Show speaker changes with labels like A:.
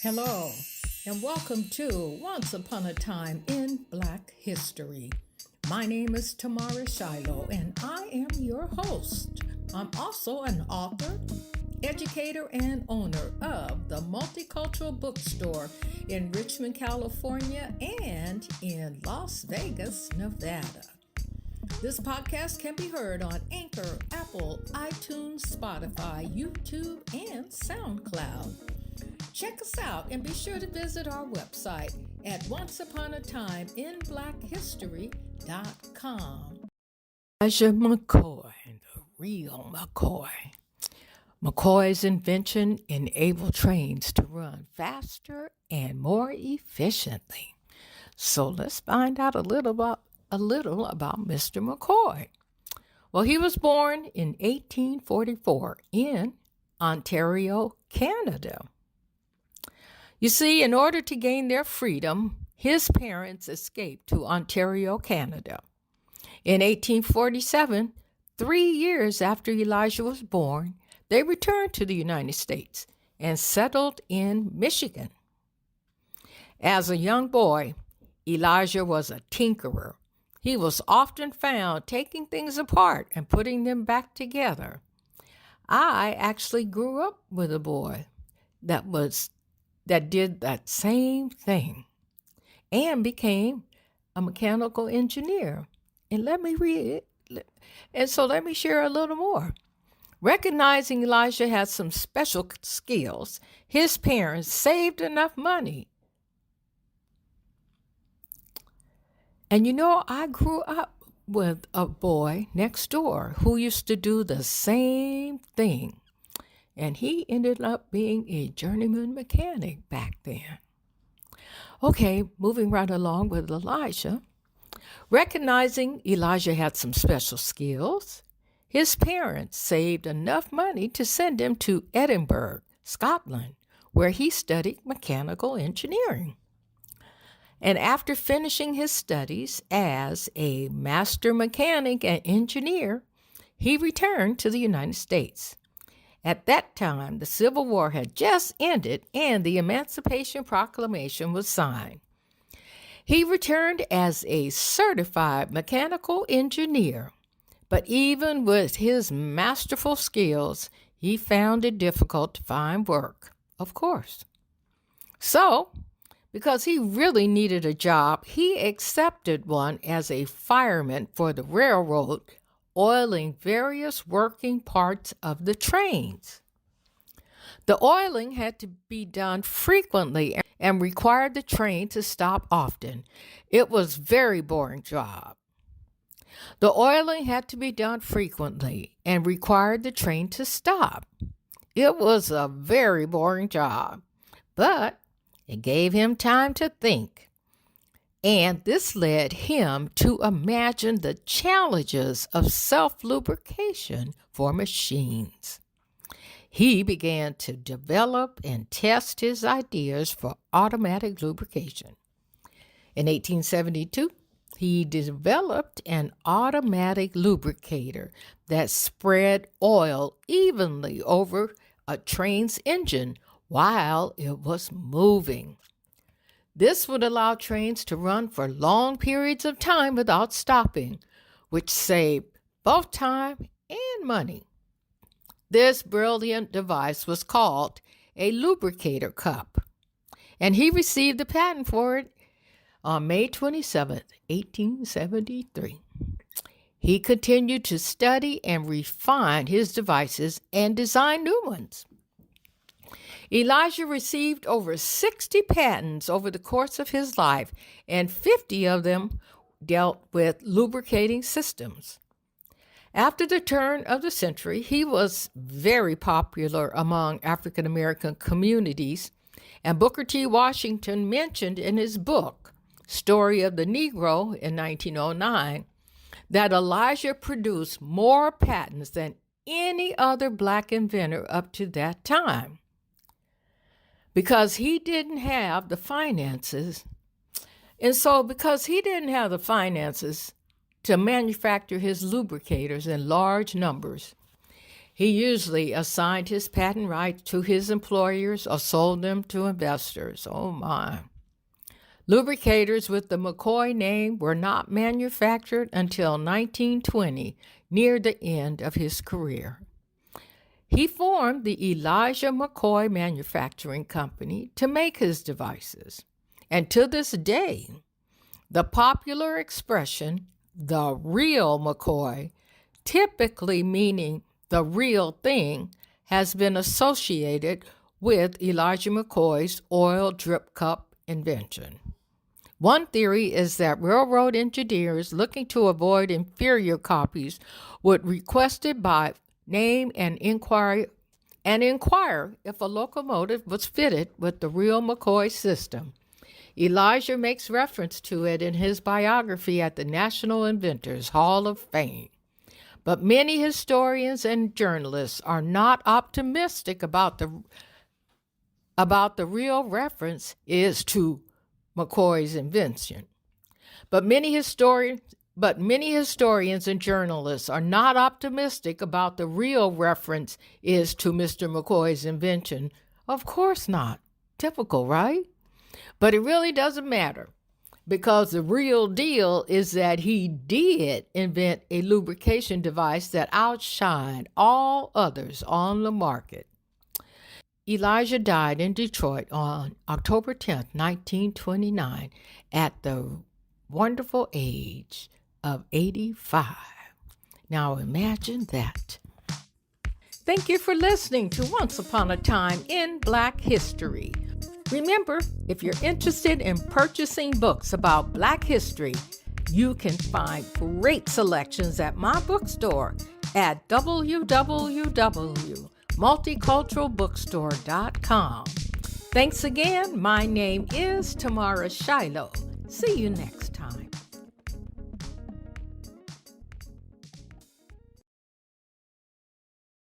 A: Hello, and welcome to Once Upon a Time in Black History. My name is Tamara Shiloh, and I am your host. I'm also an author, educator, and owner of the Multicultural Bookstore in Richmond, California, and in Las Vegas, Nevada. This podcast can be heard on Anchor, Apple, iTunes, Spotify, YouTube, and SoundCloud. Check us out and be sure to visit our website at onceuponatime.blackhistory.com. Elijah McCoy, the real McCoy. McCoy's invention enabled trains to run faster and more efficiently. So let's find out a little about Mr. McCoy. Well, he was born in 1844 in Ontario, Canada. You see, in order to gain their freedom, his parents escaped to Ontario, Canada. In 1847, 3 years after Elijah was born, they returned to the United States and settled in Michigan. As a young boy, Elijah was a tinkerer. He was often found taking things apart and putting them back together. I actually grew up with a boy that did that same thing and became a mechanical engineer. And let me share a little more. Recognizing Elijah had some special skills, his parents saved enough money. And I grew up with a boy next door who used to do the same thing. And he ended up being a journeyman mechanic back then. Okay, moving right along with Elijah. Recognizing Elijah had some special skills, his parents saved enough money to send him to Edinburgh, Scotland, where he studied mechanical engineering. And after finishing his studies as a master mechanic and engineer, he returned to the United States. At that time, the Civil War had just ended and the Emancipation Proclamation was signed. He returned as a certified mechanical engineer, but even with his masterful skills, he found it difficult to find work, of course. So, because he really needed a job, he accepted one as a fireman for the railroad, oiling various working parts of the trains. The oiling had to be done frequently and required the train to stop often. It was a very boring job. The oiling had to be done frequently and required the train to stop. It was a very boring job, but it gave him time to think. And this led him to imagine the challenges of self-lubrication for machines. He began to develop and test his ideas for automatic lubrication. In 1872, he developed an automatic lubricator that spread oil evenly over a train's engine while it was moving. This would allow trains to run for long periods of time without stopping, which saved both time and money. This brilliant device was called a lubricator cup, and he received the patent for it on May 27, 1873. He continued to study and refine his devices and design new ones. Elijah received over 60 patents over the course of his life, and 50 of them dealt with lubricating systems. After the turn of the century, he was very popular among African American communities, and Booker T. Washington mentioned in his book, Story of the Negro in 1909, that Elijah produced more patents than any other black inventor up to that time. Because he didn't have the finances, to manufacture his lubricators in large numbers, He usually assigned his patent rights to his employers or sold them to investors. Oh my. Lubricators with the McCoy name were not manufactured until 1920, near the end of his career. He formed the Elijah McCoy Manufacturing Company to make his devices. And to this day, the popular expression, the real McCoy, typically meaning the real thing, has been associated with Elijah McCoy's oil drip cup invention. One theory is that railroad engineers looking to avoid inferior copies would request it by name and inquire if a locomotive was fitted with the real McCoy system. Elijah makes reference to it in his biography at the National Inventors Hall of Fame. But many historians and journalists are not optimistic about the real reference is to McCoy's invention. But many historians and journalists are not optimistic about the real reference is to Mr. McCoy's invention. Of course not. Typical, right? But it really doesn't matter, because the real deal is that he did invent a lubrication device that outshined all others on the market. Elijah died in Detroit on October 10, 1929, at the wonderful age of 85. Now imagine that. Thank you for listening to Once Upon a Time in Black History. Remember, if you're interested in purchasing books about Black history, you can find great selections at my bookstore at www.multiculturalbookstore.com. Thanks again. My name is Tamara Shiloh. See you next time.